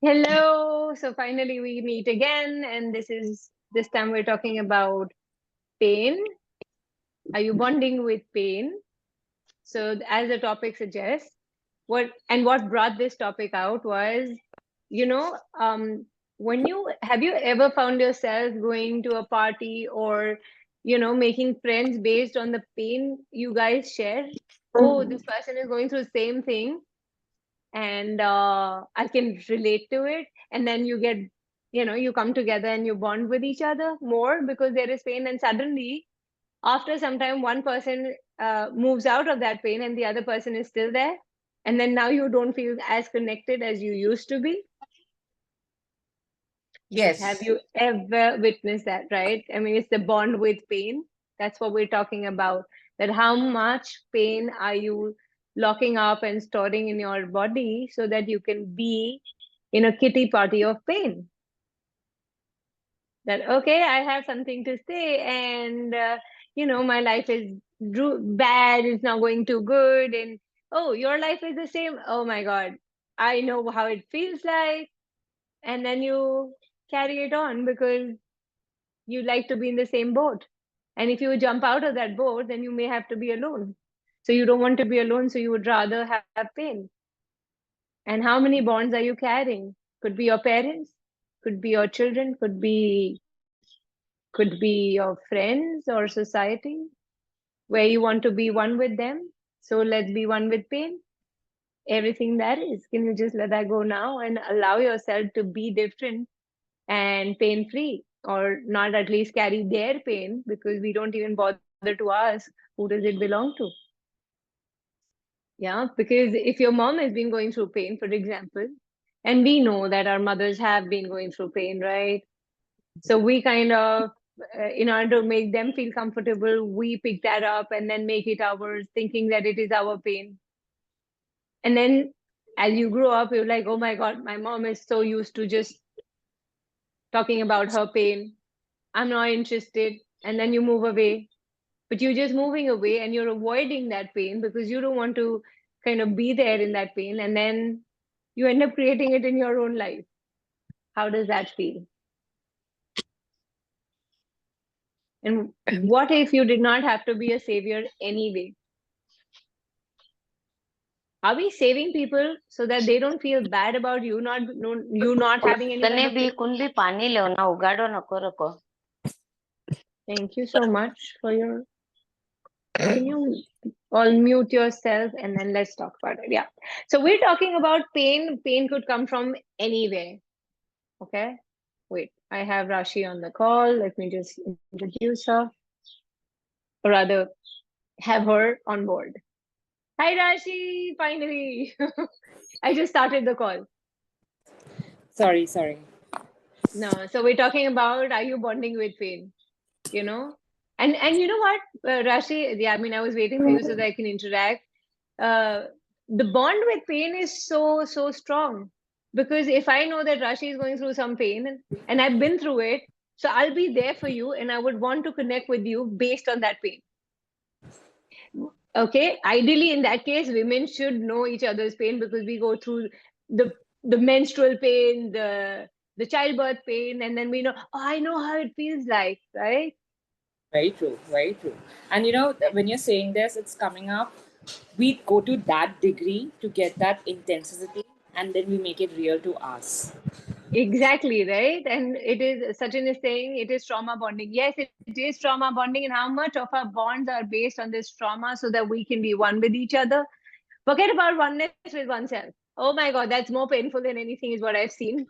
Hello. So finally we meet again, and this time we're talking about pain. Are you bonding with pain? So as the topic suggests, what brought this topic out was, you know, when you have you ever found yourself going to a party or making friends based on the pain you guys share? Oh, this person is going through the same thing, and I can relate to it. And then you come together and you bond with each other more because there is pain. And suddenly, after some time, one person moves out of that pain and the other person is still there. And then now you don't feel as connected as you used to be. Have Yes. you ever witnessed that, right? I mean, it's the bond with pain. That's what we're talking about. That how much pain are you locking up and storing in your body so that you can be in a kitty party of pain? That, okay, I have something to say, and my life is bad, it's not going too good. And oh, your life is the same. Oh my God, I know how it feels like. And then you carry it on because you like to be in the same boat. And if you jump out of that boat, then you may have to be alone. So you don't want to be alone, so you would rather have pain. And how many bonds are you carrying? Could be your parents, could be your children, could be your friends or society, where you want to be one with them. So let's be one with pain. Everything that is. Can you just let that go now and allow yourself to be different and pain free, or not at least carry their pain, because we don't even bother to ask who does it belong to. Yeah, because if your mom has been going through pain, for example, and we know that our mothers have been going through pain, right? So we kind of, in order to make them feel comfortable, we pick that up and then make it ours, thinking that it is our pain. And then as you grow up, you're like, oh my God, my mom is so used to just talking about her pain. I'm not interested. And then you move away. But you're just moving away and you're avoiding that pain because you don't want to kind of be there in that pain. And then you end up creating it in your own life. How does that feel? And what if you did not have to be a savior anyway? Are we saving people so that they don't feel bad about you not no, you not having any તને kind of B pain? કુન બી પાણી લ્યો ના ઉગાડો નકો Rako. Thank you so much for your. Can you all mute yourself and then let's talk about it? Yeah. So we're talking about pain. Pain could come from anywhere. Okay. Wait, I have Rashi on the call. Let me just introduce her, or rather, have her on board. Hi, Rashi. Finally, I just started the call. Sorry. No, so we're talking about, are you bonding with pain? You know, and you know what, Rashi? Yeah, I mean, I was waiting for you so that I can interact. Uh, the bond with pain is so strong, because if I know that Rashi is going through some pain and I've been through it, so I'll be there for you, and I would want to connect with you based on that pain. Okay, ideally in that case, women should know each other's pain because we go through the the menstrual pain, the childbirth pain, and then we know, oh, I know how it feels like, right? Very true. Very true. And when you're saying this, it's coming up. We go to that degree to get that intensity, and then we make it real to us. Exactly, right? And it is, Sachin is saying it is trauma bonding. Yes, it is trauma bonding. And how much of our bonds are based on this trauma so that we can be one with each other? Forget about oneness with oneself. Oh my God, that's more painful than anything, is what I've seen.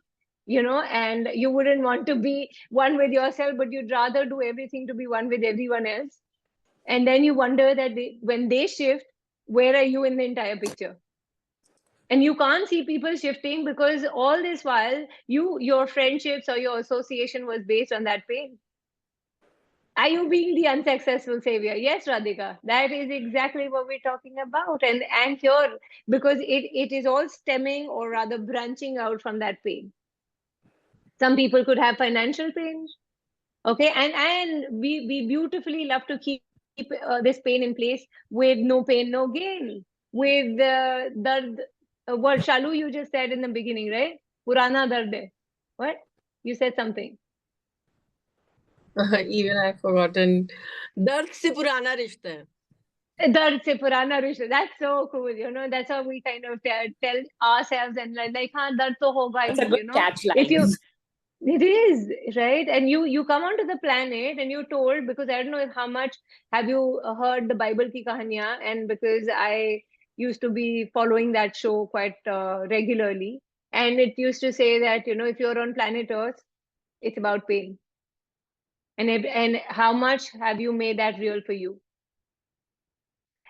And you wouldn't want to be one with yourself, but you'd rather do everything to be one with everyone else. And then you wonder that when they shift, where are you in the entire picture? And you can't see people shifting because all this while your friendships or your association was based on that pain. Are you being the unsuccessful savior? Yes, Radhika, that is exactly what we're talking about. And here, because it is all stemming, or rather branching out from that pain. Some people could have financial pain. Okay, and we beautifully love to keep this pain in place with no pain no gain, with the what Shalu you just said in the beginning, right? Purana dard hai. What? You said something. Even I've forgotten. Dard se purana rishta hai. Dard se purana rishta. That's so cool. You know, that's how we kind of tell ourselves and like, haan, dard to hoga That's a hi, good you know. catch If line. you, it is, right? And you come onto the planet and you're told, because I don't know how much have you heard the Bible ki kahaniya, and because I used to be following that show quite regularly, and it used to say that, you know, if you're on planet Earth, it's about pain. And how much have you made that real for you?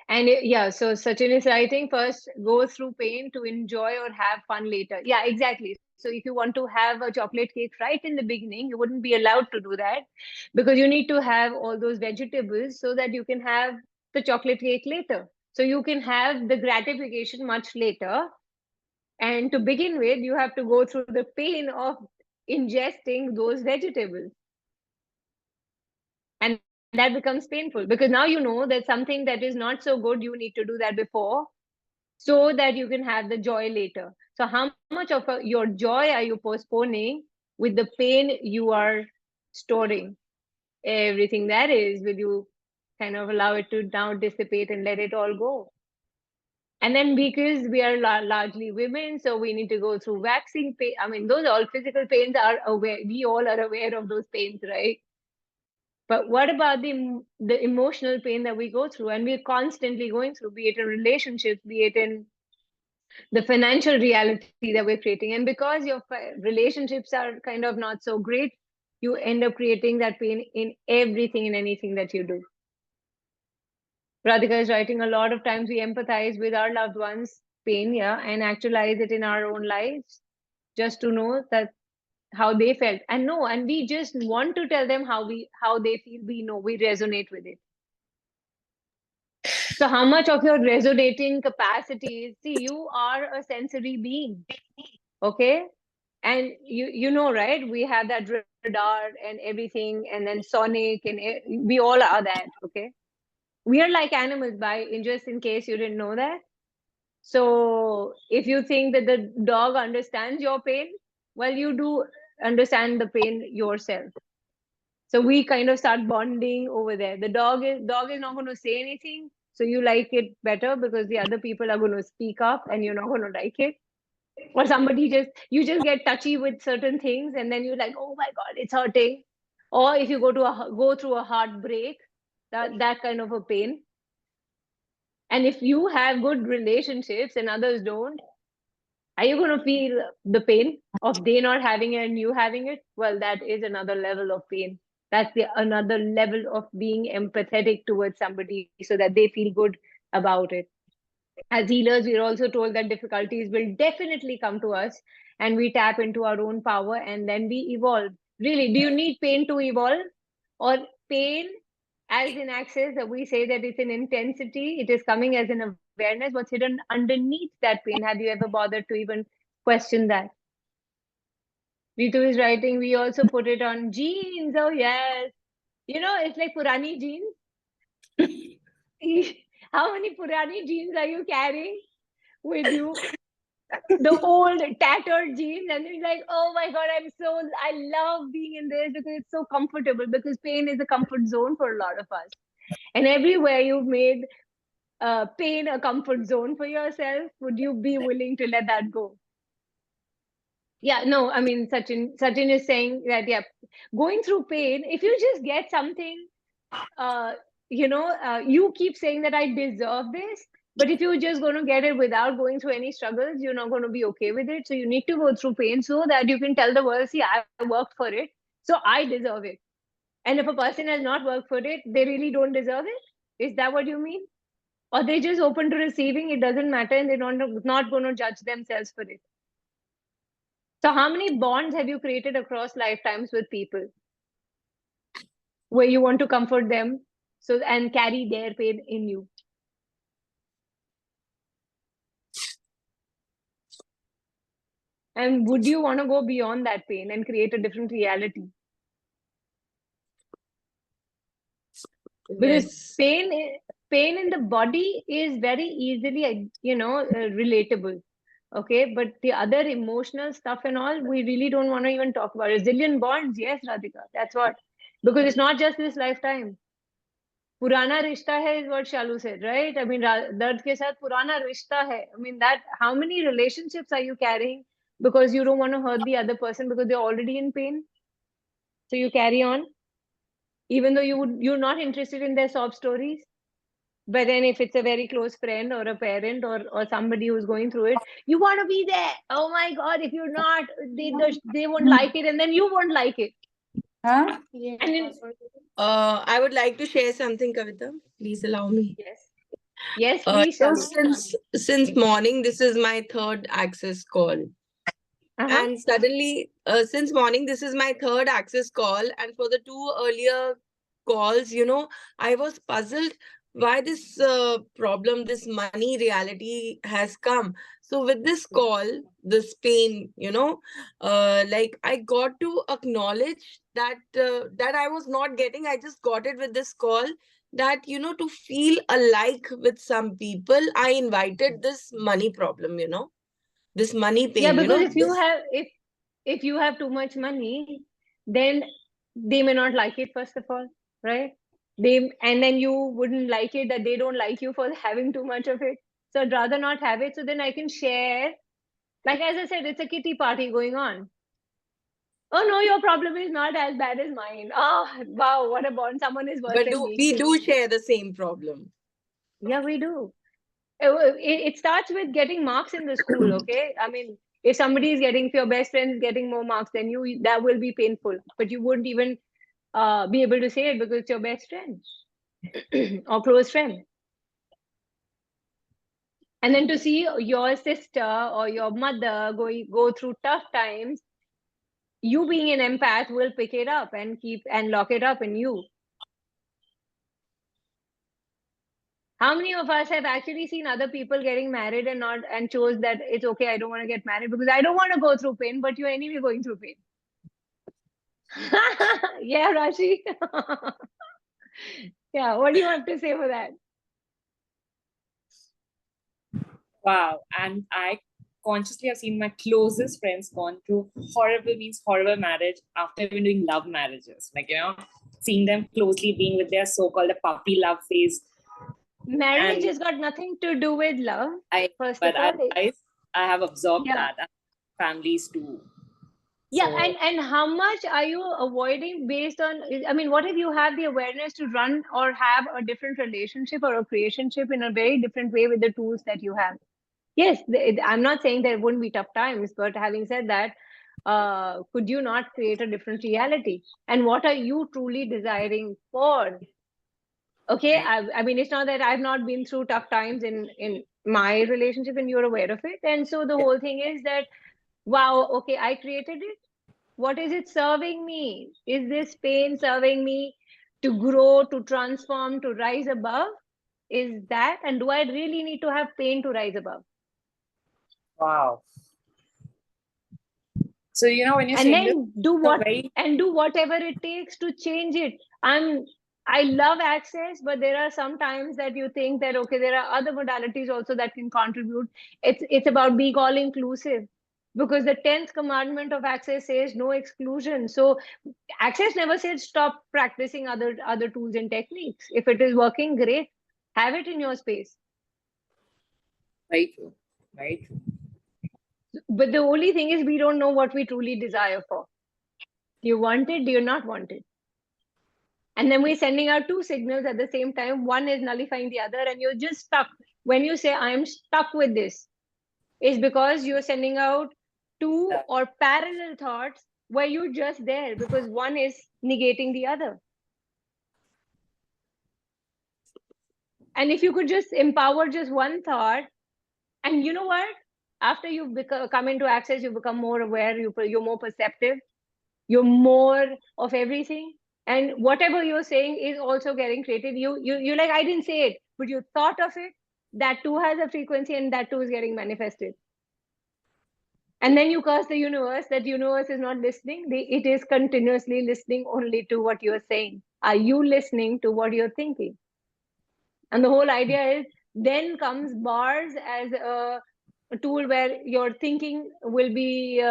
And yeah, so Sachin is writing, first go through pain to enjoy or have fun later. Yeah, exactly. So if you want to have a chocolate cake right in the beginning, you wouldn't be allowed to do that, because you need to have all those vegetables so that you can have the chocolate cake later. So you can have the gratification much later. And to begin with, you have to go through the pain of ingesting those vegetables. And that becomes painful, because now you know that something that is not so good, you need to do that before, so that you can have the joy later. So how much of your joy are you postponing with the pain you are storing? Everything that is, will you kind of allow it to now dissipate and let it all go? And then, because we are largely women, so we need to go through waxing pain. I mean, those all physical pains are aware. We all are aware of those pains, right? But what about the emotional pain that we go through, and we're constantly going through, be it in relationships, be it in the financial reality that we're creating? And because your relationships are kind of not so great, you end up creating that pain in everything and anything that you do. Radhika is writing, a lot of times we empathize with our loved ones' pain, yeah, and actualize it in our own lives, just to know that how they felt. And no, and we just want to tell them how they feel. We know we resonate with it. So how much of your resonating capacity is, see, you are a sensory being, okay? And you know, right? We have that radar and everything, and then sonic, and we all are that, okay? We are like animals, just in case you didn't know that. So if you think that the dog understands your pain, well, you do understand the pain yourself. So we kind of start bonding over there. The dog is not going to say anything, so you like it better because the other people are going to speak up and you're not going to like it. Or somebody you just get touchy with certain things, and then you're like, oh my god, it's hurting. Or if you go through a heartbreak, that kind of a pain. And if you have good relationships and others don't, are you going to feel the pain of they not having it and you having it? Well, that is another level of pain. That's another level of being empathetic towards somebody so that they feel good about it. As healers, we're also told that difficulties will definitely come to us, and we tap into our own power and then we evolve. Really, do you need pain to evolve? Or pain as in access, that we say that it's an intensity, it is coming as an awareness, what's hidden underneath that pain? Have you ever bothered to even question that? Ritu is writing, we also put it on jeans. Oh yes, you know, it's like Purani jeans. How many Purani jeans are you carrying with you? The old tattered jeans, and you're like, oh my god, I love being in this because it's so comfortable, because pain is a comfort zone for a lot of us. And everywhere you've made pain a comfort zone for yourself, would you be willing to let that go? Yeah, no, I mean, Sachin is saying that, yeah, going through pain, if you just get something, you keep saying that I deserve this, but if you're just going to get it without going through any struggles, you're not going to be okay with it. So you need to go through pain so that you can tell the world, see, I worked for it, so I deserve it. And if a person has not worked for it, they really don't deserve it. Is that what you mean? Or they're just open to receiving, it doesn't matter, and they're not going to judge themselves for it. So how many bonds have you created across lifetimes with people where you want to comfort them and carry their pain in you? And would you want to go beyond that pain and create a different reality? Because pain in the body is very easily, relatable. Okay, but the other emotional stuff and all, we really don't want to even talk about. Resilient bonds, yes, Radhika, that's what. Because it's not just this lifetime. Purana rishta hai is what Shalu said, right? I mean, dard ke saath purana rishta hai. I mean, that how many relationships are you carrying because you don't want to hurt the other person because they're already in pain? So you carry on, even though you're not interested in their sob stories. But then if it's a very close friend or a parent or somebody who's going through it, you want to be there. Oh my God, if you're not, they won't like it, and then you won't like it. Huh? And then, I would like to share something, Kavita. Please allow me. yes, please, So Shalu. since morning, this is my third access call. Uh-huh. And suddenly, since morning, this is my third access call. And for the two earlier calls, I was puzzled why this problem, this money reality has come. So with this call, this pain, like I got to acknowledge that I was not getting. I just got it with this call that, to feel alike with some people, I invited this money problem, this money Yeah, pain, because this. if you have too much money, then they may not like it, first of all, right? And then you wouldn't like it that they don't like you for having too much of it. So I'd rather not have it. So then I can share. Like as I said, it's a kitty party going on. Oh no, your problem is not as bad as mine. Oh wow, what a bond. Someone is worse But than me. we do share the same problem. Yeah, we do. It starts with getting marks in the school, okay? I mean, if somebody is getting, if your best friend is getting more marks than you, that will be painful. But you wouldn't even be able to say it because it's your best friend or close friend. And then to see your sister or your mother go through tough times, you being an empath will pick it up and keep and lock it up in you. How many of us have actually seen other people getting married and not and chose that it's okay, I don't want to get married because I don't want to go through pain, but you're anyway going through pain. Yeah, Rashi. Yeah, what do you have to say for that? Wow. And I consciously have seen my closest friends gone through horrible marriage after even doing love marriages. Like, seeing them closely being with their so-called puppy love phase. Marriage And has got nothing to do with love. First of all, I have absorbed yeah. that. Families too. Yeah, So, and how much are you avoiding based on, I mean, what if you have the awareness to run or have a different relationship or a creationship in a very different way with the tools that you have? Yes, I'm not saying there wouldn't be tough times, but having said that, could you not create a different reality? And what are you truly desiring for? Okay, I mean, it's not that I've not been through tough times in my relationship, and you're aware of it. And so the whole thing is that, wow, okay, I created it. What is it serving me? Is this pain serving me to grow, to transform, to rise above? Is that, and do I really need to have pain to rise above? wow. So, when you're And saying this, then do whatever it takes to change it. I love access, but there are some times that you think that okay, there are other modalities also that can contribute. It's about being all inclusive, because the 10th commandment of access says no exclusion. So access never said stop practicing other tools and techniques. If it is working, great, have it in your space. very true. Very true. But the only thing is we don't know what we truly desire for. Do you want it? Do you not want it? And then we're sending out two signals at the same time. One is nullifying the other, and you're just stuck. When you say, I'm stuck with this, is because you're sending out two or parallel thoughts where you're just there because one is negating the other. And if you could just empower just one thought, and you know what? After you come into access, you become more aware, you're more perceptive, you're more of everything. And whatever you're saying is also getting created. You're like, I didn't say it, but you thought of it. That too has a frequency, and that too is getting manifested. And then you curse the universe, that universe is not listening. It is continuously listening only to what you're saying. Are you listening to what you're thinking? And the whole idea is then comes bars as a tool where your thinking will be,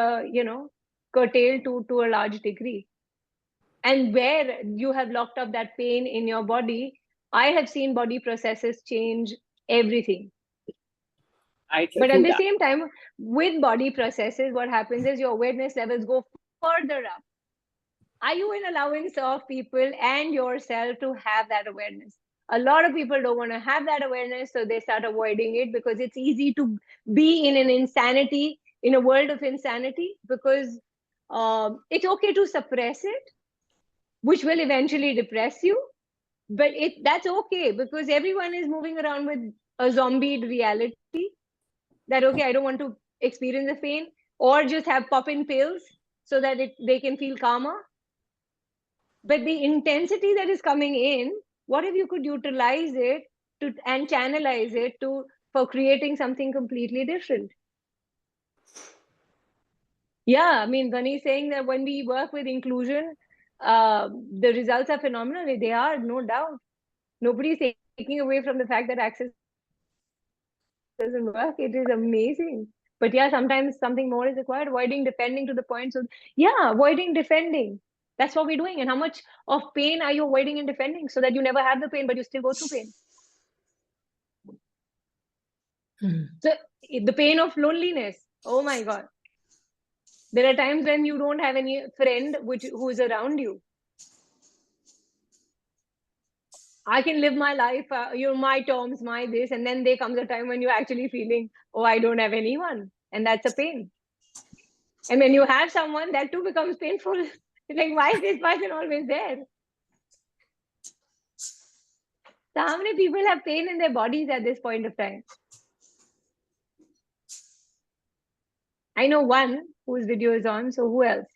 curtailed to a large degree. And where you have locked up that pain in your body, I have seen body processes change everything. I But at do the that. same time, with body processes, what happens is your awareness levels go further up. Are you in allowance of people and yourself to have that awareness? A lot of people don't want to have that awareness, so they start avoiding it because it's easy to be in an insanity, in a world of insanity, because it's okay to suppress it, which will eventually depress you. But that's okay, because everyone is moving around with a zombie reality that, okay, I don't want to experience the pain, or just have pop-in pills so that they can feel calmer. But the intensity that is coming in, what if you could utilize it and channelize it for creating something completely different? Yeah, I mean, Bunny saying that when we work with inclusion, the results are phenomenal. They are, no doubt. Nobody's taking away from the fact that access doesn't work. It is amazing. But yeah, sometimes something more is required. Avoiding defending to the point. So yeah, avoiding defending. That's what we're doing. And how much of pain are you avoiding and defending so that you never have the pain, but you still go through pain? So the pain of loneliness. Oh my God. There are times when you don't have any friend who is around you. I can live my life, my terms, my this, and then there comes a time when you're actually feeling, oh, I don't have anyone. And that's a pain. And when you have someone, that too becomes painful. Like, why is this person always there? So how many people have pain in their bodies at this point of time? I know one whose video is on, so who else?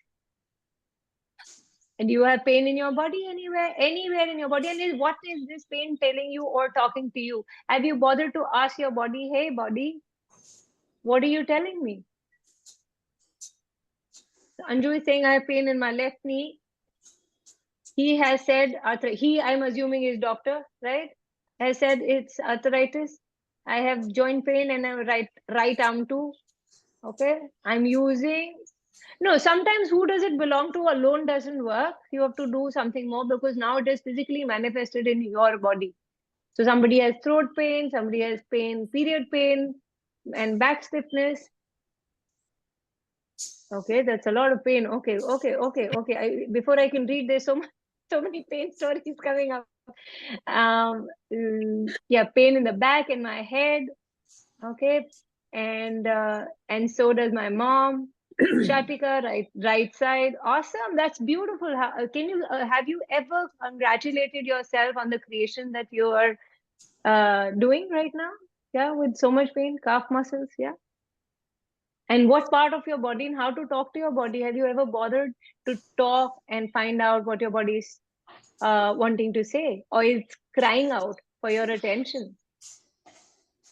And you have pain in your body anywhere in your body. And what is this pain telling you or talking to you? Have you bothered to ask your body, hey, body, what are you telling me? So Anju is saying, I have pain in my left knee. He has said, I'm assuming is doctor, right? Has said it's arthritis. I have joint pain and a right arm too. Okay. I'm using, no, sometimes who does it belong to alone doesn't work. You have to do something more, because now it is physically manifested in your body. So somebody has throat pain, somebody has pain, period pain, and back stiffness. Okay, that's a lot of pain. Okay. Before I can read, there's so many pain stories coming up. Yeah, pain in the back and my head. Okay, and so does my mom. Shatika, right side. Awesome, that's beautiful. Can you have you ever congratulated yourself on the creation that you are doing right now? Yeah, with so much pain, calf muscles. Yeah. And what part of your body and how to talk to your body? Have you ever bothered to talk and find out what your body is wanting to say, or is crying out for your attention?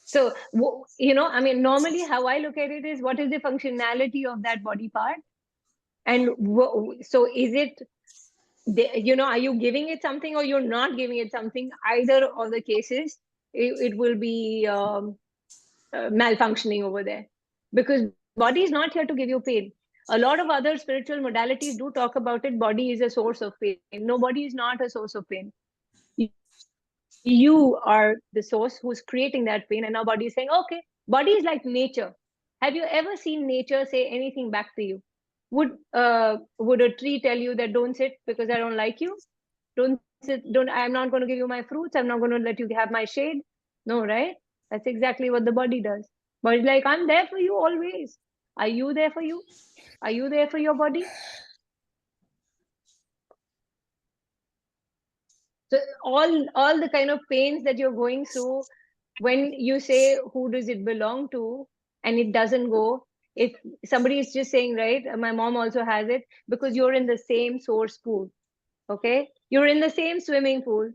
So, I mean, normally how I look at it is, what is the functionality of that body part? And so is it, are you giving it something or you're not giving it something? Either of the cases, it will be malfunctioning over there, because body is not here to give you pain. A lot of other spiritual modalities do talk about it. Body is a source of pain. No, body is not a source of pain. You are the source who's creating that pain, and now body is saying, okay, body is like nature. Have you ever seen nature say anything back to you? Would a tree tell you that don't sit because I don't like you? Don't sit, don't, I'm not going to give you my fruits, I'm not going to let you have my shade? No, right? That's exactly what the body does. Body's like, I'm there for you always. Are you there for you? Are you there for your body? So all the kind of pains that you're going through, when you say who does it belong to, and it doesn't go, if somebody is just saying, right, my mom also has it, because you're in the same source pool. Okay, you're in the same swimming pool,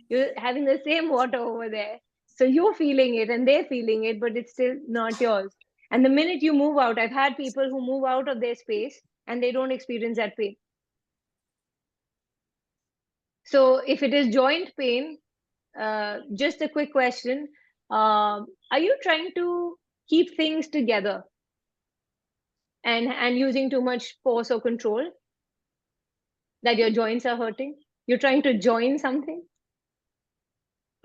you're having the same water over there, so you're feeling it and they're feeling it, but it's still not yours. And the minute you move out, I've had people who move out of their space and they don't experience that pain. So if it is joint pain, just a quick question. Are you trying to keep things together and using too much force or control that your joints are hurting. You're trying to join something,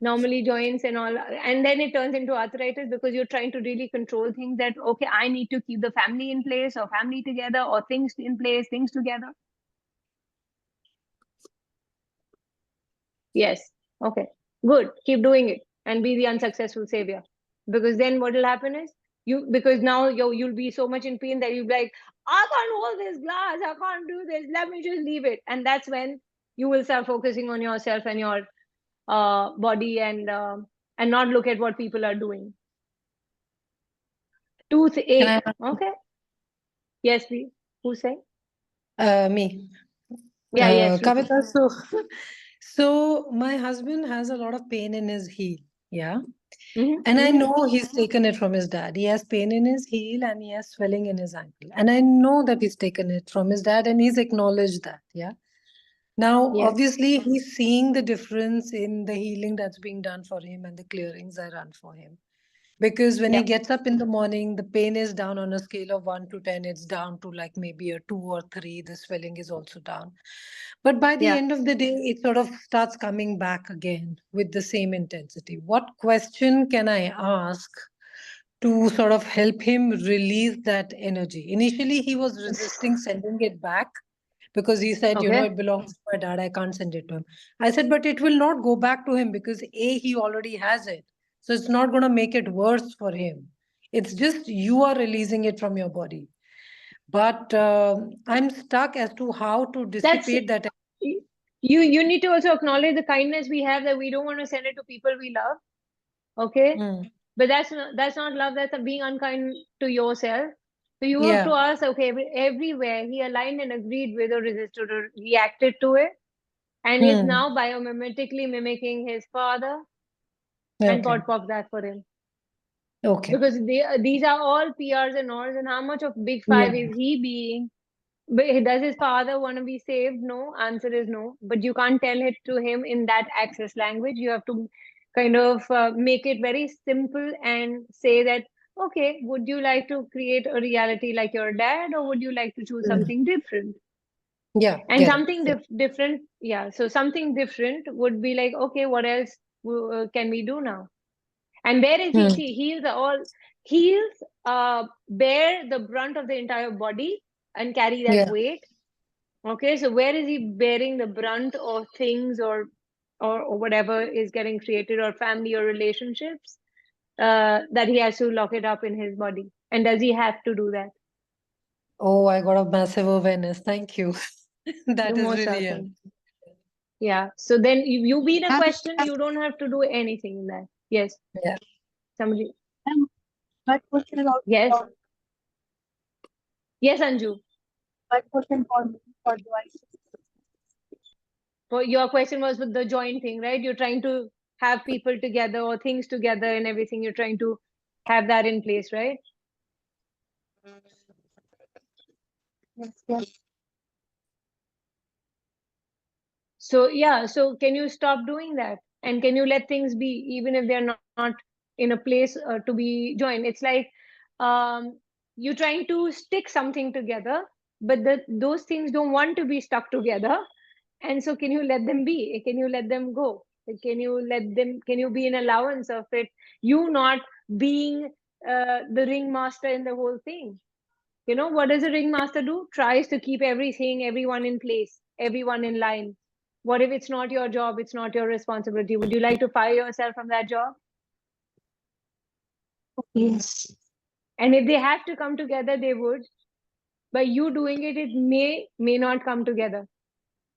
normally joints and all, and then it turns into arthritis because you're trying to really control things that, okay, I need to keep the family in place or family together or things in place, things together. Yes. Okay. Good. Keep doing it and be the unsuccessful savior. Because then what will happen is because now you'll be so much in pain that you'll be like, I can't hold this glass, I can't do this, let me just leave it. And that's when you will start focusing on yourself and your body and not look at what people are doing. Toothache. Okay. Yes, please. Who's saying? Me. Yeah, yes. Kavita, so my husband has a lot of pain in his heel. Yeah. Mm-hmm. And I know he's taken it from his dad. He has pain in his heel and he has swelling in his ankle. And I know that he's taken it from his dad and he's acknowledged that. Yeah. Now, Yes. obviously, he's seeing the difference in the healing that's being done for him and the clearings I run for him. Because when he gets up in the morning, the pain is down on a scale of 1 to 10. It's down to like maybe a 2 or 3. The swelling is also down. But by the end of the day, it sort of starts coming back again with the same intensity. What question can I ask to sort of help him release that energy? Initially, he was resisting sending it back because he said, Okay. it belongs to my dad. I can't send it to him. I said, but it will not go back to him because he already has it. So it's not going to make it worse for him. It's just you are releasing it from your body. But I'm stuck as to how to dissipate that. You need to also acknowledge the kindness we have, that we don't want to send it to people we love. Okay. But that's not love. That's being unkind to yourself. So you have to ask, okay, everywhere he aligned and agreed with or resisted or reacted to it, and is now biomimetically mimicking his father, and God pop that for him. Okay. Because these are all PRs and Rs, and how much of big five is he being? But does his father want to be saved? No. Answer is no. But you can't tell it to him in that access language. You have to kind of make it very simple and say that, okay, would you like to create a reality like your dad, or would you like to choose something different? Yeah. And something different. Yeah. So something different would be like, okay, what else can we do now? And where is he? See, heels bear the brunt of the entire body and carry that weight. Okay, so where is he bearing the brunt of things or whatever is getting created, or family or relationships that he has to lock it up in his body? And does he have to do that? Oh, I got a massive awareness. Thank you. That You're is most really welcome. Yeah. So then if you be the question, you don't have to do anything in that. Yes. Yeah. Somebody. My question is also Yes. Yes, Anju. my question for Dwight. Well, your question was with the joint thing, right? You're trying to have people together or things together and everything. You're trying to have that in place, right? Yes. So yeah, so can you stop doing that? And can you let things be, even if they're not in a place to be joined? It's like you're trying to stick something together, but those things don't want to be stuck together. And so can you let them be? Can you let them go? Can you be in allowance of it? You not being the ringmaster in the whole thing. What does a ringmaster do? Tries to keep everyone in place, everyone in line. What if it's not your job? It's not your responsibility. Would you like to fire yourself from that job? Yes. And if they have to come together, they would. By you doing it, it may not come together.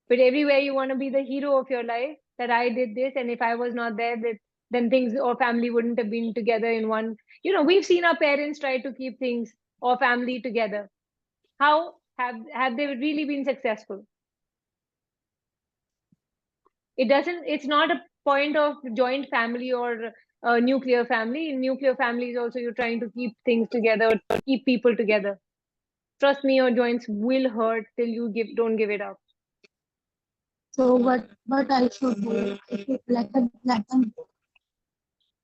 But everywhere you want to be the hero of your life, that I did this, and if I was not there, then things or family wouldn't have been together in one. We've seen our parents try to keep things or family together. How have they really been successful? It's not a point of joint family or nuclear family. In nuclear families also, you're trying to keep things together, keep people together. Trust me, your joints will hurt till you don't give it up. So what I should do? Like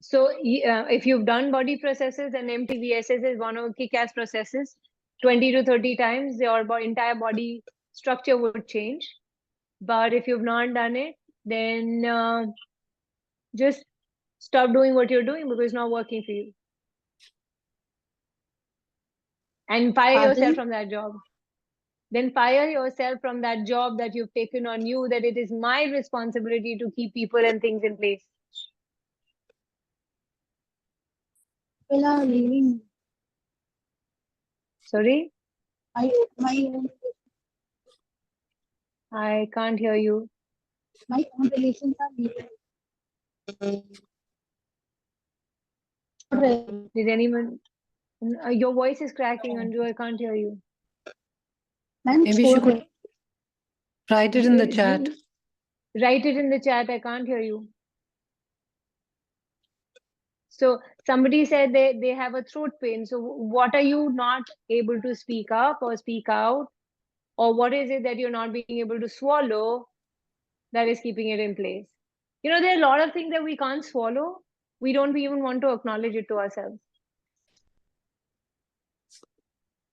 So if you've done body processes, and MTVSS is one of kick-ass processes, 20 to 30 times, your entire body structure would change. But if you've not done it, then just stop doing what you're doing because it's not working for you. And fire yourself from that job. Then fire yourself from that job that you've taken on you, that it is my responsibility to keep people and things in place. People are leaving. Sorry? My I can't hear you. own relations are leaving. Did anyone? Your voice is cracking, Anju. I can't hear you. Maybe she could write it in the chat. Write it in the chat. I can't hear you. So somebody said they have a throat pain. So what are you not able to speak up or speak out? Or what is it that you're not being able to swallow that is keeping it in place? You know, there are a lot of things that we can't swallow. We don't even want to acknowledge it to ourselves.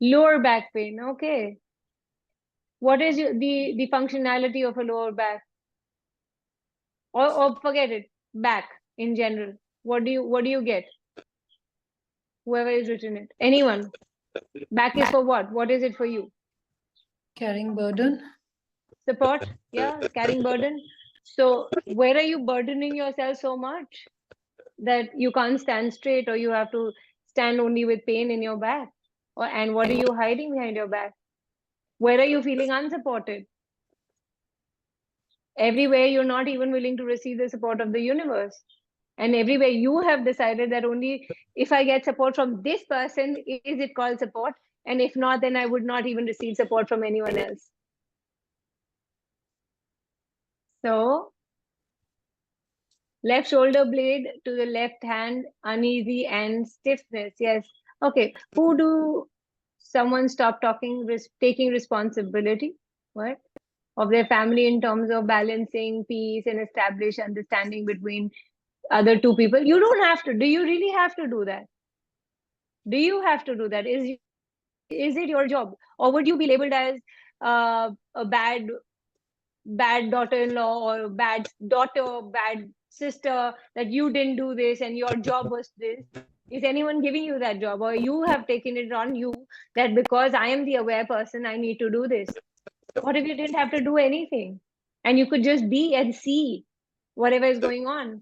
Lower back pain. Okay. What is the functionality of a lower back? Or forget it. Back in general. What do you get? Whoever has written it. Anyone. Back is for what? What is it for you? Carrying burden. Support. Yeah, carrying burden. So where are you burdening yourself so much that you can't stand straight, or you have to stand only with pain in your back? And what are you hiding behind your back? Where are you feeling unsupported? Everywhere you're not even willing to receive the support of the universe. And everywhere you have decided that only if I get support from this person, is it called support? And if not, then I would not even receive support from anyone else. So, left shoulder blade to the left hand, uneasy and stiffness. Yes. Okay. Who do someone stop taking responsibility? What? Of their family in terms of balancing peace and establish understanding between other two people. You don't have to. Do you really have to do that? Do you have to do that? Is it your job, or would you be labeled as a bad daughter-in-law, or bad daughter, bad sister, that you didn't do this and your job was this? Is anyone giving you that job, or you have taken it on you that because I am the aware person, I need to do this? What if you didn't have to do anything and you could just be and see whatever is going on?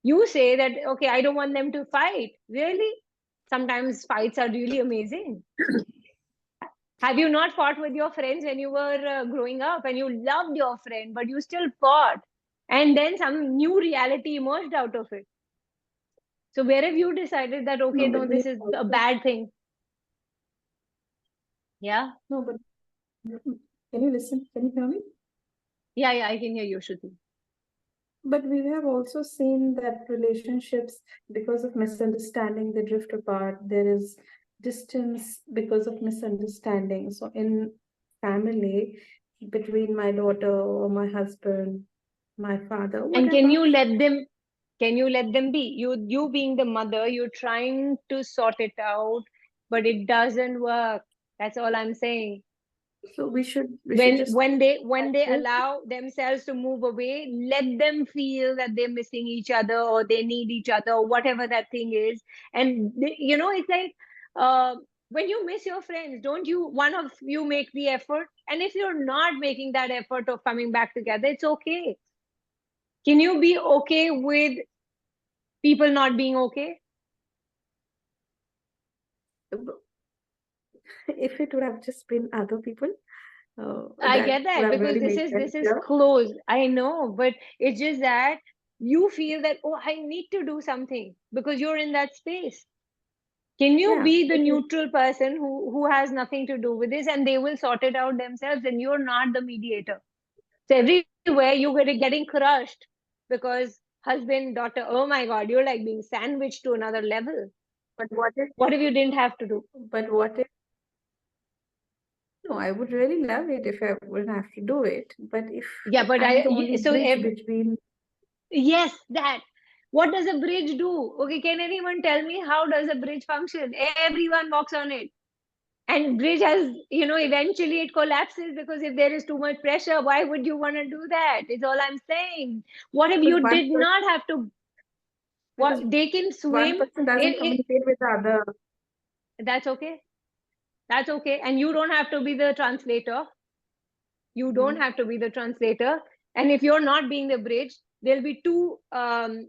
You say that, okay, I don't want them to fight. Really? Sometimes fights are really amazing. Have you not fought with your friends when you were growing up and you loved your friend, but you still fought? And then some new reality emerged out of it. So where have you decided that, okay, no, this is a bad thing? Yeah? No, but can you listen? Can you hear me? Yeah, I can hear you, Shruti. But we have also seen that relationships, because of misunderstanding, they drift apart. There is distance because of misunderstanding. So in family, between my daughter or my husband, my father, And whatever. can you let them be? You being the mother, you're trying to sort it out, but it doesn't work. That's all I'm saying. So we should just When they practice. allow themselves to move away, let them feel that they're missing each other, or they need each other, or whatever that thing is. And it's like when you miss your friends, don't you, one of you, make the effort? And if you're not making that effort of coming back together, it's okay. Can you be okay with people not being okay? If it would have just been other people, I get that, would have because really this made is sense, this is yeah. close. I know, but it's just that you feel that, oh, I need to do something because you're in that space. Can you Yeah, be the it is. neutral person who has nothing to do with this, and they will sort it out themselves, and you're not the mediator? So everywhere you were getting crushed because husband, daughter, oh my God, you're like being sandwiched to another level. But What if you didn't have to do? But what if? No, I would really love it if I wouldn't have to do it. But if Yeah, but I'm the only so bridge between, yes, that. What does a bridge do? Okay, can anyone tell me how does a bridge function? Everyone walks on it. And bridge has, eventually it collapses because if there is too much pressure, why would you want to do that? Is all I'm saying. What if Because you one did person, not have to? because What they can one swim. person doesn't communicate with the other. That's okay. That's okay. And you don't have to be the translator. You don't have to be the translator. And if you're not being the bridge, there'll be two, so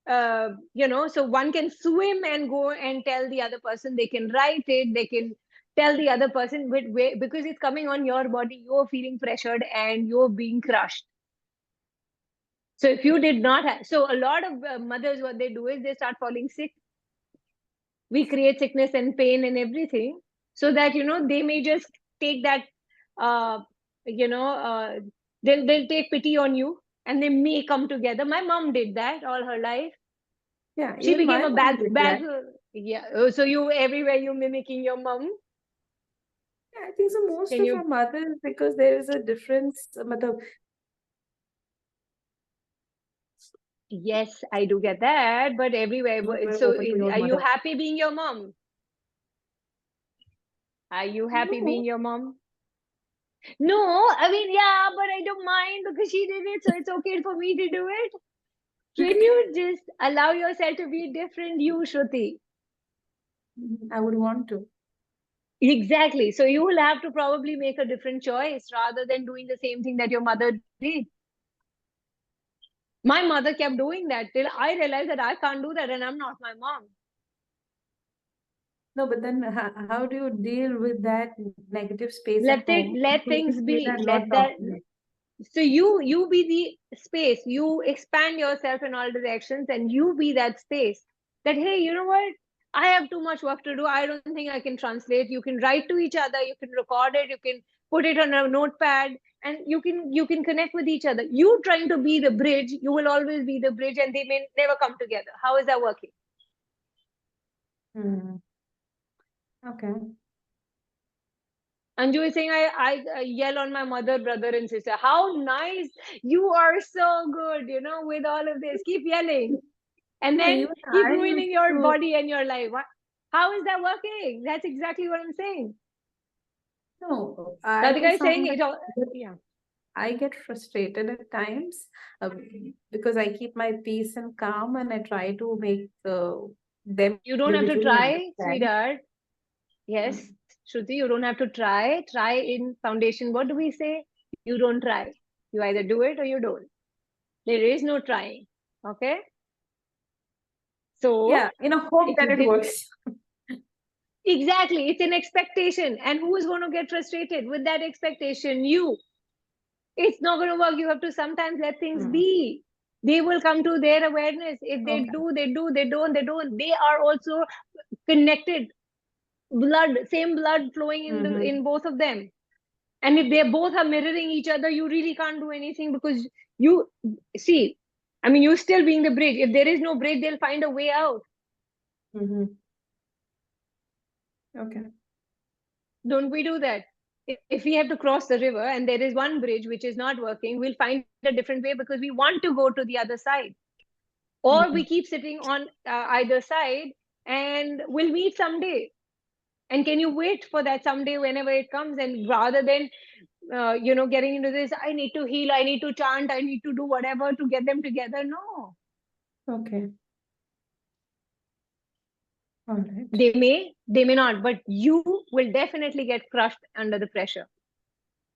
one can swim and go and tell the other person. They can write it. They can tell the other person, but because it's coming on your body, you're feeling pressured and you're being crushed. So if you did not have, so a lot of mothers, what they do is they start falling sick. We create sickness and pain and everything so that, they may just take that, they'll take pity on you and they may come together. My mom did that all her life. Yeah, She even became my a mom did that. yeah. So you everywhere you mimicking your mom. Yeah, I think so. Most Can of you? our mothers, because there is a difference. Yes, I do get that, but everywhere. So Open to your are you mother. happy being your mom? Are you happy being No, your mom? No, I mean, yeah, but I don't mind because she did it, so it's okay for me to do it. Can you just allow yourself to be different, you, Shruti? I would want to. Exactly. So you will have to probably make a different choice rather than doing the same thing that your mother did. My mother kept doing that till I realized that I can't do that and I'm not my mom. No, but then how do you deal with that negative space at Let home? things be. And not Let that. talking. So you be the space. You expand yourself in all directions and you be that space. That, hey, you know what? I have too much work to do. I don't think I can translate. You can write to each other. You can record it. You can put it on a notepad, and you can connect with each other. You trying to be the bridge. You will always be the bridge, and they may never come together. How is that working? Okay. Anju is saying, I yell on my mother, brother, and sister. How nice! You are so good, with all of this. Keep yelling. And Yeah, then even keep I ruining used your to. body and your life. How is that working? That's exactly what I'm saying. No, I Radhika is saying sometimes it all. Yeah. I get frustrated at times because I keep my peace and calm and I try to make them You don't have to individually try, understand. sweetheart. Yes, Shruti, you don't have to try. Try in foundation. What do we say? You don't try. You either do it or you don't. There is no trying. Okay. So Yeah, in a hope if that you it did works. exactly, it's an expectation. And who is going to get frustrated with that expectation? You. It's not going to work. You have to sometimes let things be. They will come to their awareness. If they do, they do. They don't, they don't. They are also connected. Same blood flowing in both of them. And if they both are mirroring each other, you really can't do anything because you see, I mean, you still being the bridge. If there is no bridge, they'll find a way out. Okay. Don't we do that? If we have to cross the river and there is one bridge which is not working, we'll find a different way because we want to go to the other side. Or we keep sitting on either side and we'll meet someday. And can you wait for that someday whenever it comes? And rather than, getting into this, I need to heal, I need to chant, I need to do whatever to get them together. No. Okay. All right. They may not, but you will definitely get crushed under the pressure.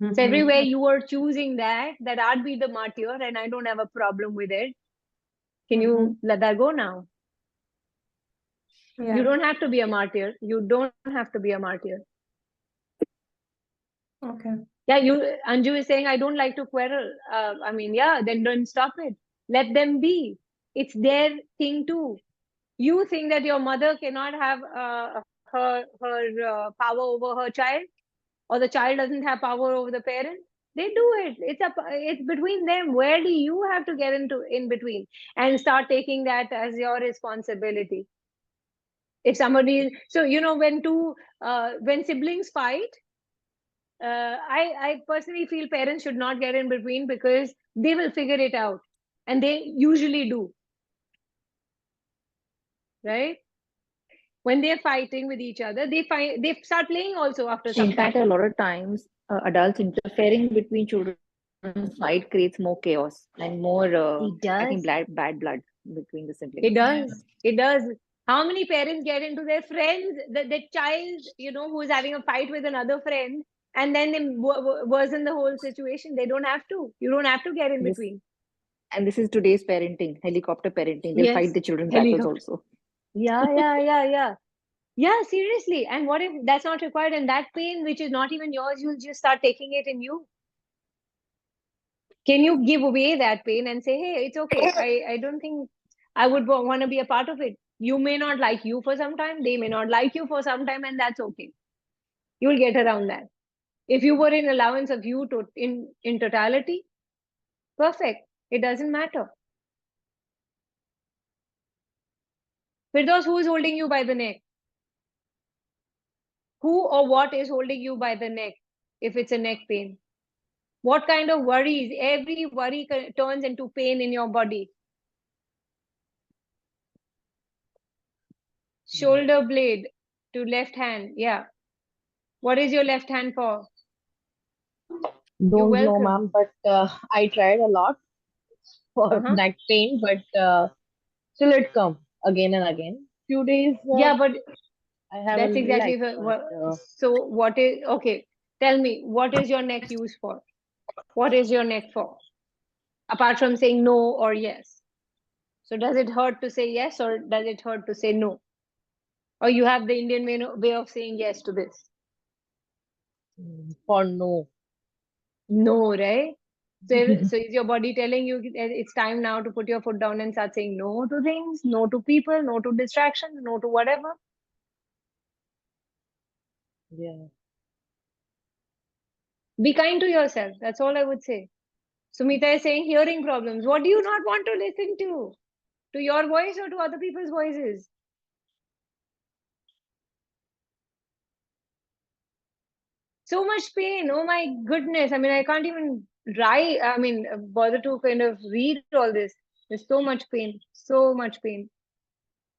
So everywhere you are choosing that I'd be the martyr and I don't have a problem with it. Can you let that go now? Yeah. You don't have to be a martyr. You don't have to be a martyr. Okay. Yeah, Anju is saying, I don't like to quarrel. I mean, yeah, then don't stop it. Let them be. It's their thing too. You think that your mother cannot have her power over her child, or the child doesn't have power over the parent? They do it. It's between them. Where do you have to get in between and start taking that as your responsibility? If somebody, so when siblings fight, I personally feel parents should not get in between because they will figure it out, and they usually do. right? When they're fighting with each other, they start playing also after some In fact, time. a lot of times, adults interfering between children's fight creates more chaos and more, It I think, does. bad blood between the siblings. It does. It does. How many parents get into their friends, the child, who is having a fight with another friend, and then they worsen the whole situation? They don't have to. You don't have to get in This, between. and this is today's parenting, helicopter parenting. They'll Yes. fight the children's battles also. Yeah. Yeah, seriously. And what if that's not required? And that pain, which is not even yours, you'll just start taking it in you. Can you give away that pain and say, hey, it's okay. I don't think I would want to be a part of it. You may not like you for some time. They may not like you for some time, and that's okay. You'll get around that. If you were in allowance of you in totality, perfect. It doesn't matter. Firdaus, who is holding you by the neck? Who or what is holding you by the neck if it's a neck pain? What kind of worries? Every worry turns into pain in your body. Shoulder blade to left hand. Yeah. What is your left hand for? You're Don't know, welcome. ma'am, but I tried a lot for Uh-huh. neck pain, but still it come again and again. Few days Yeah, but I have that's exactly relaxed, but so what is okay? Tell me, what is your neck used for? What is your neck for? Apart from saying no or yes. So does it hurt to say yes or does it hurt to say no? Or you have the Indian way of saying yes to this? for no. No, right? So is your body telling you it's time now to put your foot down and start saying no to things, no to people, no to distractions, no to whatever? Yeah. Be kind to yourself. That's all I would say. Sumita is saying hearing problems. What do you not want to listen to? To your voice or to other people's voices? So much pain. Oh my goodness. I mean, I can't even bother to kind of read all this. There's so much pain. So much pain.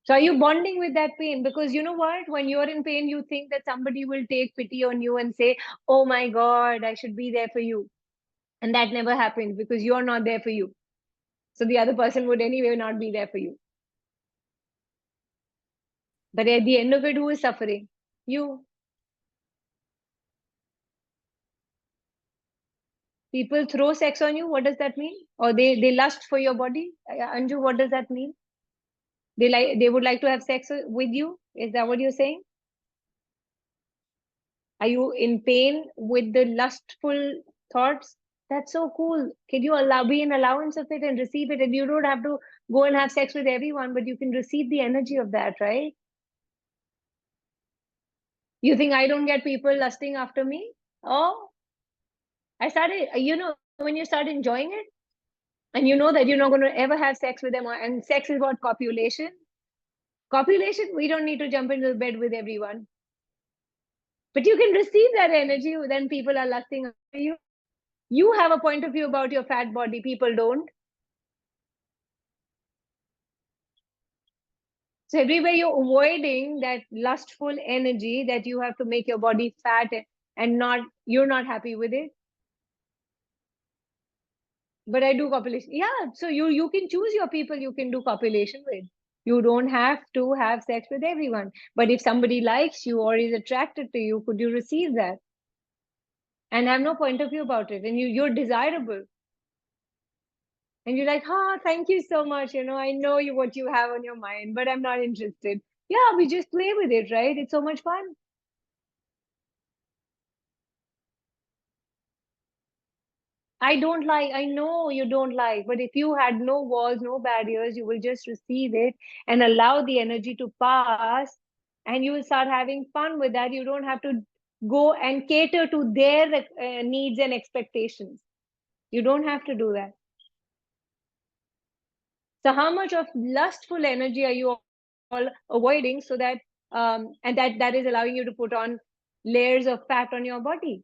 So are you bonding with that pain? Because you know what? When you're in pain, you think that somebody will take pity on you and say, oh my God, I should be there for you. And that never happens because you're not there for you. So the other person would anyway not be there for you. But at the end of it, who is suffering? You. People throw sex on you. What does that mean? Or they lust for your body? Anju, what does that mean? They would like to have sex with you? Is that what you're saying? Are you in pain with the lustful thoughts? That's so cool. Can you be in allowance of it and receive it? And you don't have to go and have sex with everyone, but you can receive the energy of that, right? You think I don't get people lusting after me? Oh, I started, when you start enjoying it and you know that you're not going to ever have sex with them, and sex is what? Copulation. Copulation, we don't need to jump into the bed with everyone. But you can receive that energy, then people are lusting after you. You have a point of view about your fat body, people don't. So everywhere you're avoiding that lustful energy that you have to make your body fat and you're not happy with it. But I do copulation. Yeah, so you can choose your people you can do copulation with. You don't have to have sex with everyone. But if somebody likes you or is attracted to you, could you receive that? And have no point of view about it. And you're desirable. And you're like, thank you so much. I know what you have on your mind, but I'm not interested. Yeah, we just play with it, right? It's so much fun. I know you don't like, but if you had no walls, no barriers, you will just receive it and allow the energy to pass and you will start having fun with that. You don't have to go and cater to their needs and expectations. You don't have to do that. So how much of lustful energy are you all avoiding so that, and that is allowing you to put on layers of fat on your body?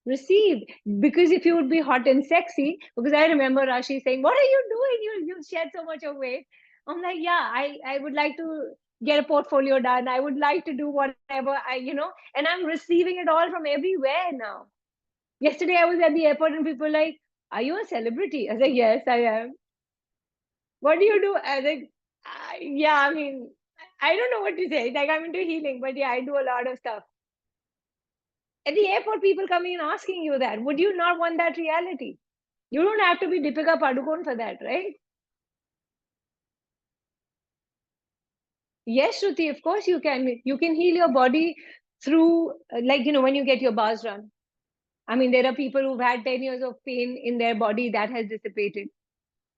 Received, because if you would be hot and sexy, because I remember Rashi saying, what are you doing? You shed so much of weight. I'm like, yeah, I would like to get a portfolio done. I would like to do whatever and I'm receiving it all from everywhere now. Yesterday I was at the airport and people were like, are you a celebrity? I said, yes, I am. What do you do? I was like, yeah, I mean, I don't know what to say. Like, I'm into healing, but yeah, I do a lot of stuff. At the airport, people coming and asking you that. Would you not want that reality? You don't have to be Deepika Padukone for that, right? Yes, Shruti, of course you can. You can heal your body through, when you get your bars run. I mean, there are people who've had 10 years of pain in their body that has dissipated.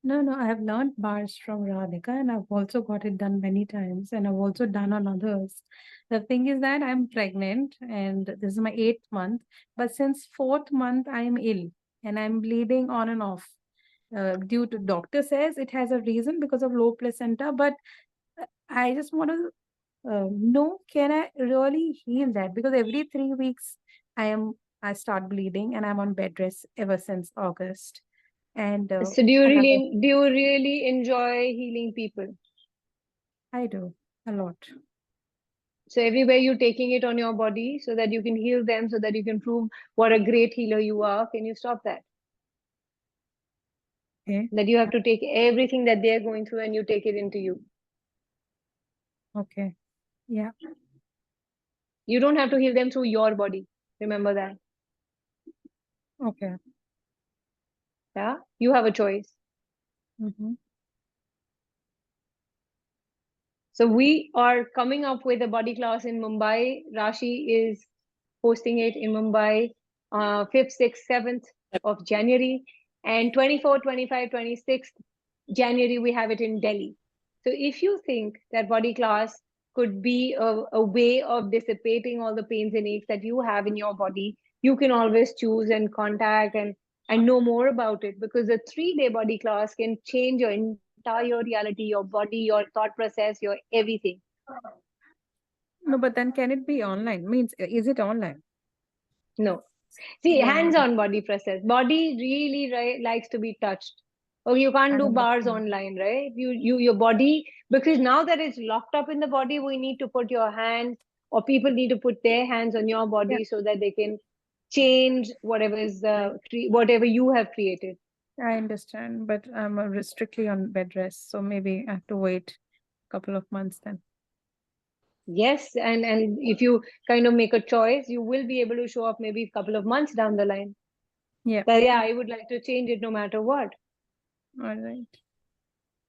No, I have learned bars from Radhika and I've also got it done many times and I've also done on others. The thing is that I'm pregnant and this is my 8th month, but since 4th month I'm ill and I'm bleeding on and off. Due to doctor says it has a reason because of low placenta, but I just want to know, can I really heal that? Because every 3 weeks I start bleeding and I'm on bed rest ever since August. And So do you really enjoy healing people? I do a lot. So everywhere you're taking it on your body so that you can heal them, so that you can prove what a great healer you are. Can you stop that? Okay. That you have to take everything that they're going through and you take it into you. Okay. Yeah. You don't have to heal them through your body. Remember that. Okay. Yeah. You have a choice. Mm-hmm. So we are coming up with a body class in Mumbai. Rashi is hosting it in Mumbai, 5th, 6th, 7th of January, and 24, 25, 26th January, we have it in Delhi. So if you think that body class could be a way of dissipating all the pains and aches that you have in your body, you can always choose and contact and know more about it, because a 3-day body class can change your entire reality, your body, your thought process, your everything. No, but then can it be online? Means, is it online? No. See, Yeah. hands-on body process. Body really likes to be touched. Oh, you can't do bars understand. online, right? Your body, because now that it's locked up in the body, we need to put your hands, or people need to put their hands on your body so that they can change whatever is whatever you have created. I understand, but I'm strictly on bed rest, so maybe I have to wait a couple of months then. Yes, and if you kind of make a choice, you will be able to show up maybe a couple of months down the line. Yeah. But yeah, I would like to change it no matter what. All right.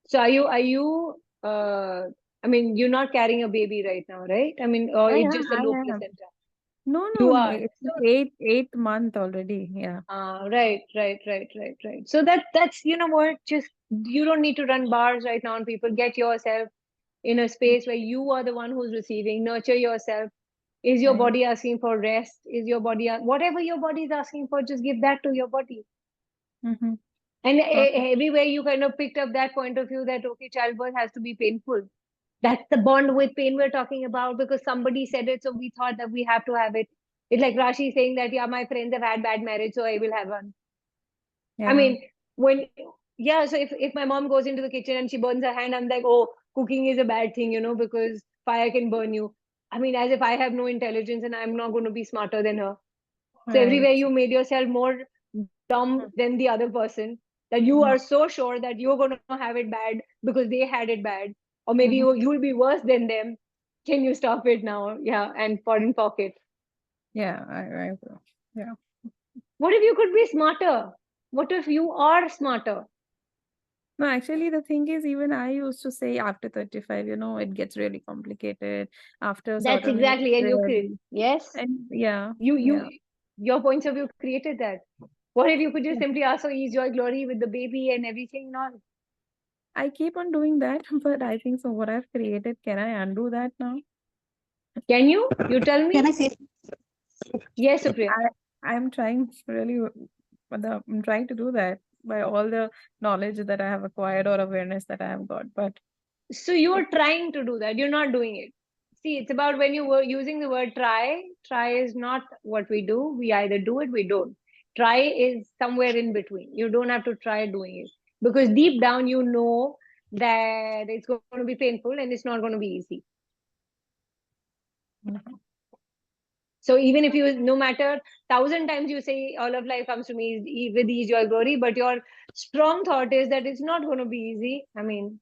So are you I mean, you're not carrying a baby right now, right? I mean, or Yeah, it's just a I low am. placenta. No, You no, are. it's So, eighth month already. Yeah. right. So that's what, just you don't need to run bars right now on people. Get yourself in a space where you are the one who's receiving. Nurture yourself. Is your Right. body asking for rest? Is your body whatever your body is asking for? Just give that to your body. Mm-hmm. And Okay. everywhere you kind of picked up that point of view that okay, childbirth has to be painful. That's the bond with pain we're talking about, because somebody said it, so we thought that we have to have it. It's like Rashi saying that, yeah, my friends have had bad marriage, so I will have one. I Yeah. mean, so if my mom goes into the kitchen and she burns her hand, I'm like, oh, cooking is a bad thing, because fire can burn you. I mean, as if I have no intelligence and I'm not going to be smarter than her. So everywhere Right. you made yourself more dumb Mm. than the other person, that you are so sure that you're going to have it bad because they had it bad, or maybe you'll be worse than them. Can you stop it now? Yeah, and pardon pocket. Yeah, I will. Yeah. What if you could be smarter? What if you are smarter? No, actually, the thing is, even I used to say after 35, it gets really complicated after a That's certain age. exactly, and yes, And yeah, your points of view created that. What if you could just simply ask for ease, joy, glory with the baby and everything and all? I keep on doing that, but I think so. What I've created, can I undo that now? Can you? You tell me. Can I say? Yes, Supriya. I'm trying really, I'm trying to do that by all the knowledge that I have acquired or awareness that I have got. But So you're trying to do that. You're not doing it. See, it's about when you were using the word try. Try is not what we do. We either do it, we don't. Try is somewhere in between. You don't have to try doing it, because deep down you know that it's going to be painful and it's not going to be easy. So even if you, no matter 1,000 times you say all of life comes to me with ease, joy, glory, but your strong thought is that it's not going to be easy. I mean,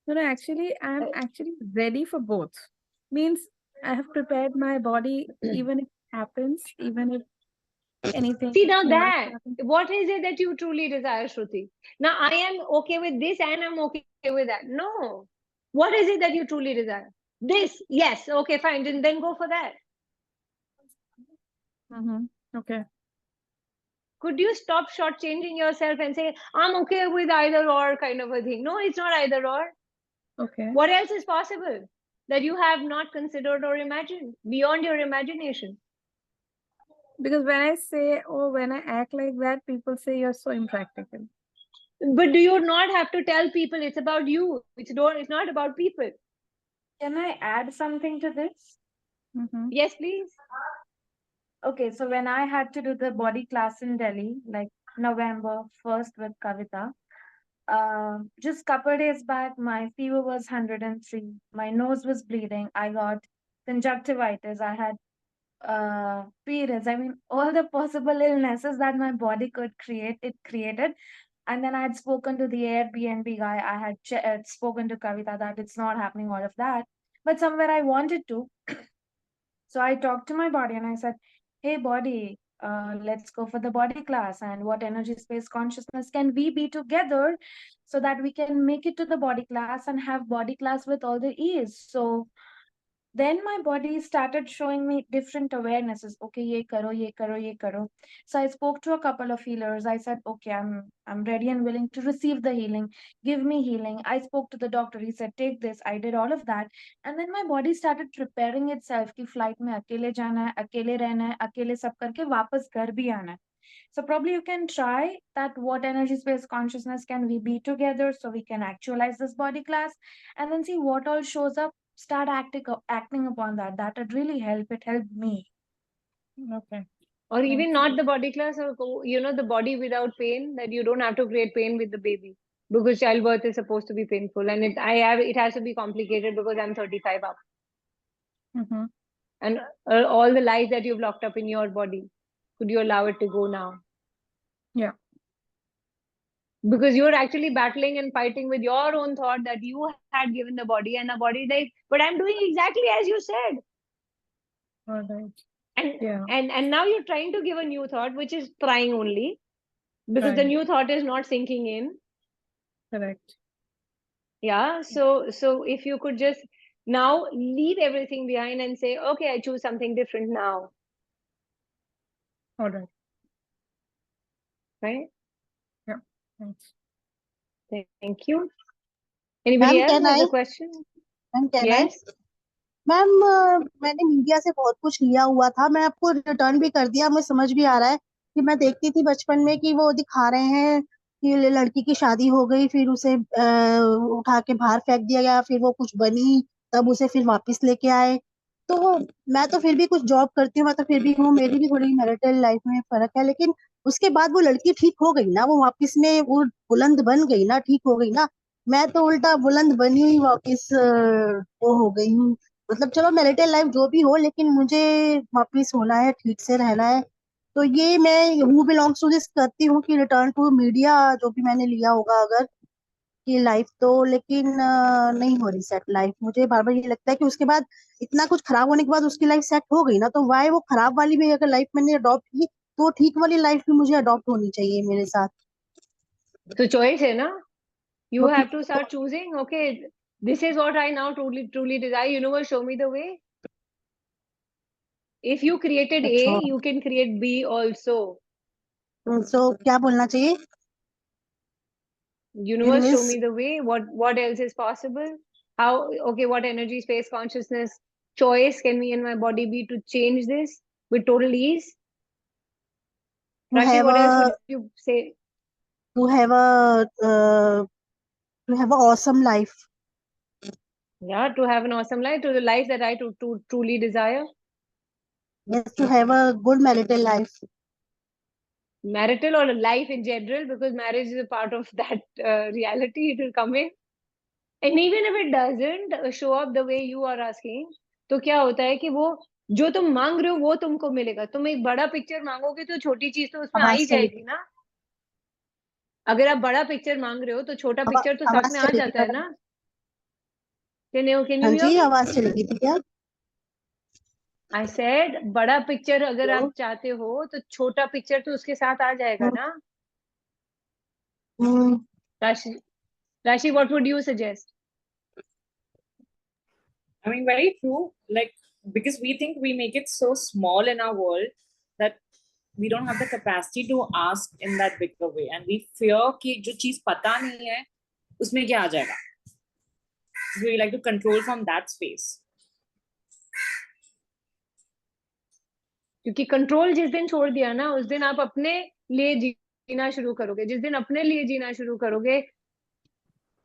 No, actually, I'm actually ready for both. Means I have prepared my body, even if it happens, even if anything. see now in life that, happens. what is it that you truly desire, Shruti? Now I am okay with this and I'm okay with that. No. What is it that you truly desire? This, yes, okay, fine. Then go for that. Okay. Could you stop shortchanging yourself and say, I'm okay with either or kind of a thing? No, it's not either or. Okay. What else is possible that you have not considered or imagined beyond your imagination? Because when I say, or when I act like that, people say you're so impractical. But do you not have to tell people it's about you? It's not about people. Can I add something to this? Yes, please. Okay, so when I had to do the body class in Delhi, like November 1st with Kavita, just couple days back, my fever was 103. My nose was bleeding. I got conjunctivitis. I had periods. I mean, all the possible illnesses that my body could create, it created. And then I had spoken to the Airbnb guy. I had spoken to Kavita that it's not happening, all of that. But somewhere I wanted to. So I talked to my body and I said, hey, body, let's go for the body class. And what energy, space, consciousness can we be together so that we can make it to the body class and have body class with all the ease? So then my body started showing me different awarenesses. Okay, ye karo, ye karo, ye karo. So I spoke to a couple of healers. I said, okay, I'm ready and willing to receive the healing. Give me healing. I spoke to the doctor. He said, take this. I did all of that. And then my body started preparing itself कि flight में अकेले जाना है, अकेले रहना है, अकेले सब करके वापस घर भी आना है. So probably you can try that what energy, space, consciousness can we be together so we can actualize this body class and then see what all shows up. Start acting upon that. That would really help. It helped me. Okay. Or even Thank not you. the body class, or the body without pain, that you don't have to create pain with the baby, because childbirth is supposed to be painful, and it has to be complicated because I'm 35 up, and all the lies that you've locked up in your body, could you allow it to go now? Yeah. Because you're actually battling and fighting with your own thought that you had given the body, and the body like, but I'm doing exactly as you said. All right. And Yeah. and now you're trying to give a new thought, which is trying only, because the Right. new thought is not sinking in. Correct. Yeah. So if you could just now leave everything behind and say, okay, I choose something different now. All right. Right? Yeah. Thanks. Thank you. Anybody Ma'am, else can has I? a question? Ma'am, can I? Yes. Ma'am मैंने media से बहुत कुछ लिया हुआ था, मैं आपको return भी कर दिया. मुझे समझ भी आ रहा है कि मैं देखती थी बचपन में कि वो दिखा रहे हैं कि लड़की की शादी हो गई, फिर उसे उठा के बाहर फेंक दिया गया, फिर वो कुछ बनी, तब उसे फिर वापस लेके आए. तो मैं तो फिर भी कुछ जॉब करती हूँ, मैं तो फिर भी हूँ, मेरी भी थोड़ी मैरिटल लाइफ में फर्क है, लेकिन उसके बाद वो लड़की ठीक हो गई ना, वो वापस में वो बुलंद बन गई ना, ठीक हो गई ना. मैं तो उल्टा बुलंद बनी हुई वापस वो हो गई हूँ. मतलब चलो मैरिटल लाइफ जो भी हो, लेकिन मुझे वापिस होना है, ठीक से रहना है. तो ये मैं हु बिलोंग्स टू दिस करती हूँ कि रिटर्न टू मीडिया जो भी मैंने लिया होगा अगर की लाइफ, तो लेकिन नहीं हो रही सेट लाइफ. मुझे बार बार ये लगता है कि उसके बाद इतना कुछ खराब होने के बाद उसकी लाइफ सेट हो गई ना, तो वाई वो खराब वाली भी अगर लाइफ मैंने अडॉप्ट की, तो ठीक वाली लाइफ भी मुझे अडॉप्ट होनी चाहिए मेरे साथ. तो चॉइस है ना. You have to start choosing. Okay, this is what I now truly desire. Universe, show me the way. If you created A, you can create B also. So क्या बोलना चाहिए? Universe, show me the way. What else is possible? How? Okay, what energy, space, consciousness, choice can me and my body be to change this with total ease? Rashi, what else would you say? To have a awesome life. Yeah, to have an awesome life, to the life that I to truly desire. Yes, to have a good marital life. marital or life in general, because marriage is a part of that reality. It will come in. And even if it doesn't show up the way you are asking, तो क्या होता है कि वो जो तुम मांग रहे हो वो तुमको मिलेगा. तुम एक बड़ा पिक्चर मांगोगे तो छोटी चीज तो उसमें आ ही जाएगी ना. अगर आप बड़ा पिक्चर मांग रहे हो तो छोटा पिक्चर तो साथ में आ जाता है ना. Can you हाँ hear जी, me? आवाज चली गई थी क्या? I said बड़ा पिक्चर अगर आप चाहते हो तो छोटा पिक्चर तो उसके साथ आ जाएगा ना. Rashi, what would you suggest? I mean, very true. Like, because we think we make it so small in our world that we don't have the capacity to ask in that bigger way, and we fear कि जो चीज पता नहीं है उसमें क्या आ जाएगा. So we like to control from that space. क्योंकि कंट्रोल जिस दिन छोड़ दिया ना, उस दिन आप अपने लिए जीना शुरू करोगे. जिस दिन अपने लिए जीना शुरू करोगे,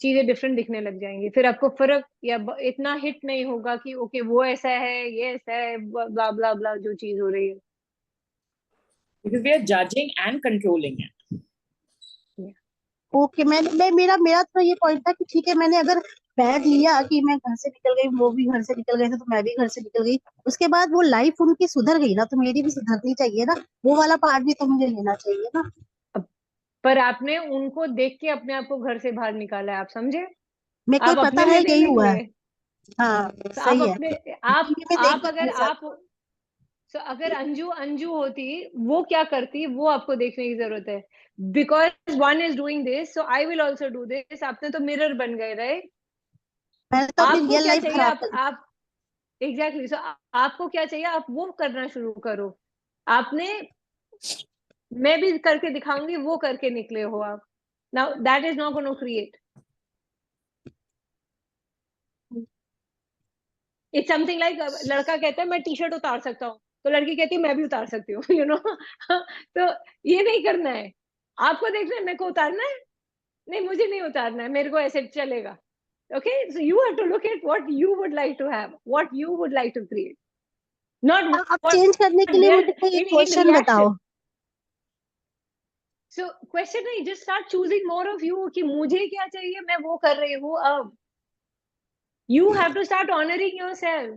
चीजें डिफरेंट दिखने लग जाएंगी. फिर आपको फर्क या इतना हिट नहीं होगा कि ओके वो ऐसा है, ये ऐसा है, ब्ला ब्ला ब्ला जो चीज हो रही है. Because we are judging and controlling it. Okay, मेरा तो ये पॉइंट था कि ठीक है, मैंने अगर बैग लिया कि मैं घर से निकल गई, वो भी घर से निकल गए थे, तो मैं भी घर से निकल गई. उसके बाद वो लाइफ उनकी सुधर गई ना, तो मेरी भी सुधरनी चाहिए ना. वो वाला पार्ट भी तो मुझे लेना चाहिए ना. पर आपने उनको देख के अपने आप को घर से बाहर निकाला है. आप समझे? मेरे को पता है यही हुआ है. हाँ, सही है. अगर अंजू होती, वो क्या करती, वो आपको देखने की जरूरत है. Because one is doing this, so I will also do this. आपने तो मिरर बन गए, राइट? आपको क्या चाहिए? आप एग्जैक्टली. सो आपको क्या चाहिए, आप वो करना शुरू करो. आपने मैं भी करके दिखाऊंगी, वो करके निकले हो आप. Now that is not gonna create. It's something like लड़का कहता है मैं टी शर्ट उतार सकता हूँ, तो लड़की कहती है मैं भी उतार सकती हूँ. You know. तो ये नहीं करना है. आपको देखना है मेरे को उतारना है, नहीं मुझे नहीं उतारना है, मेरे को ऐसे चलेगा. Okay, so you have to look at what you would like to have, what you would like to create, not अब चेंज करने के लिए मुझे एक क्वेश्चन बताओ. So question नहीं, just start choosing more of you कि मुझे क्या चाहिए, मैं वो कर रही हूँ. अब you have to start honoring yourself.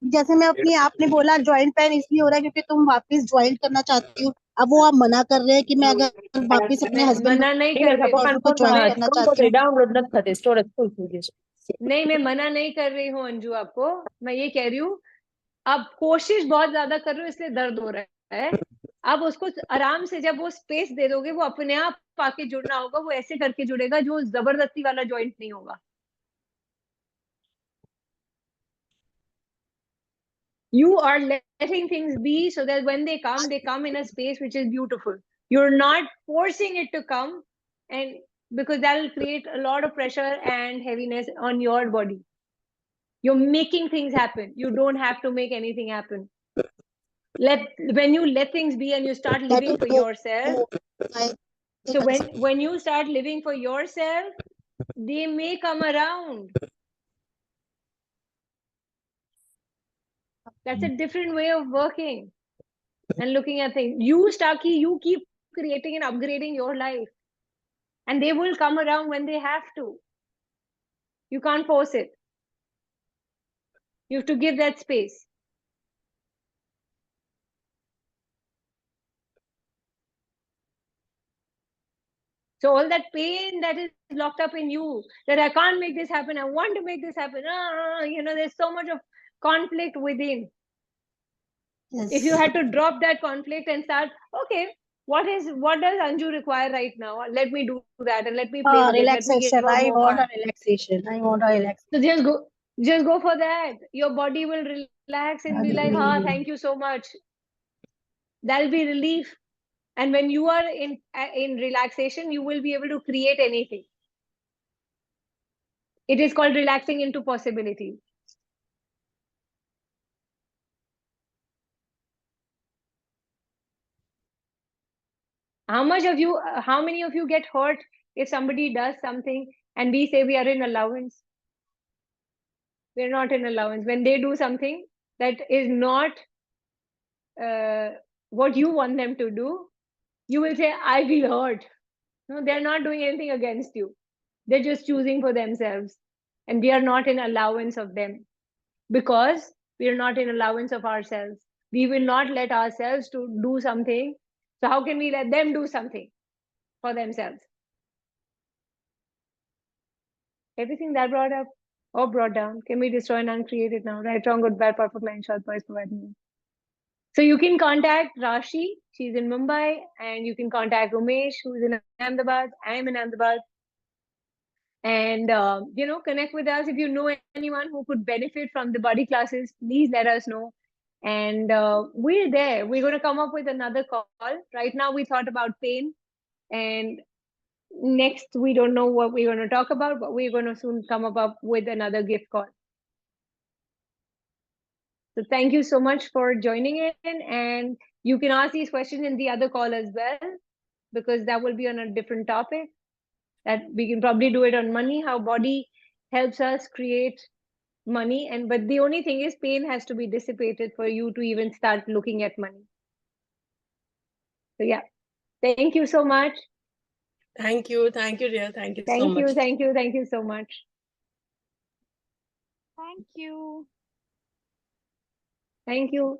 जैसे मैं अपनी, आपने बोला ज्वाइंट पेन इसलिए हो रहा है क्योंकि तुम वापस ज्वाइंट करना चाहती हो. अब वो आप मना कर रहे हैं कि मैं अगर वापस अपने हस्बैंड मना नहीं कर रही को ज्वाइन करना चाहती हूँ. नहीं, मैं मना नहीं कर रही हूँ अंजू आपको. मैं ये कह रही हूँ, आप कोशिश बहुत ज्यादा कर रहे हो इसलिए दर्द हो रहा है. आप उसको आराम से जब वो स्पेस दे दोगे, वो अपने आप आके जुड़ना होगा. वो ऐसे करके जुड़ेगा जो जबरदस्ती वाला जॉइंट नहीं होगा. You are letting things be so that when they come in a space which is beautiful. You're not forcing it to come, and because that will create a lot of pressure and heaviness on your body. You're making things happen. You don't have to make anything happen. When you let things be and you start living for yourself. So when you start living for yourself, they may come around. That's a different way of working and looking at things. You keep creating and upgrading your life, and they will come around when they have to. You can't force it. You have to give that space. So all that pain that is locked up in you, that I can't make this happen, I want to make this happen. There's so much of conflict within. Yes. If you had to drop that conflict and start, okay, what does Anju require right now? Let me do that, and let me play with relaxation. I want a relaxation. So just go for that. Your body will relax and be like, thank you so much. That'll be relief. And when you are in relaxation, you will be able to create anything. It is called relaxing into possibility. How many of you get hurt if somebody does something and we say we are in allowance? We're not in allowance. When they do something that is not what you want them to do, you will say, I feel hurt. No, they're not doing anything against you. They're just choosing for themselves. And we are not in allowance of them because we are not in allowance of ourselves. We will not let ourselves to do something. So how can we let them do something for themselves? Everything that brought up or brought down can be destroyed and uncreated now. Right, wrong, good, bad, perfect, line, short, voice, provide me. So you can contact Rashi, she's in Mumbai, and you can contact Umesh, who's in Ahmedabad. I'm in Ahmedabad. And connect with us. If you know anyone who could benefit from the body classes, please let us know. And we're there. We're going to come up with another call. Right now we thought about pain, and next we don't know what we're going to talk about, but we're going to soon come up with another gift call. So thank you so much for joining in, and you can ask these questions in the other call as well, because that will be on a different topic. That we can probably do it on money, how body helps us create money. But the only thing is pain has to be dissipated for you to even start looking at money. So yeah, thank you so much. Thank you, dear. Thank you so much. Thank you so much. Thank you. Thank you.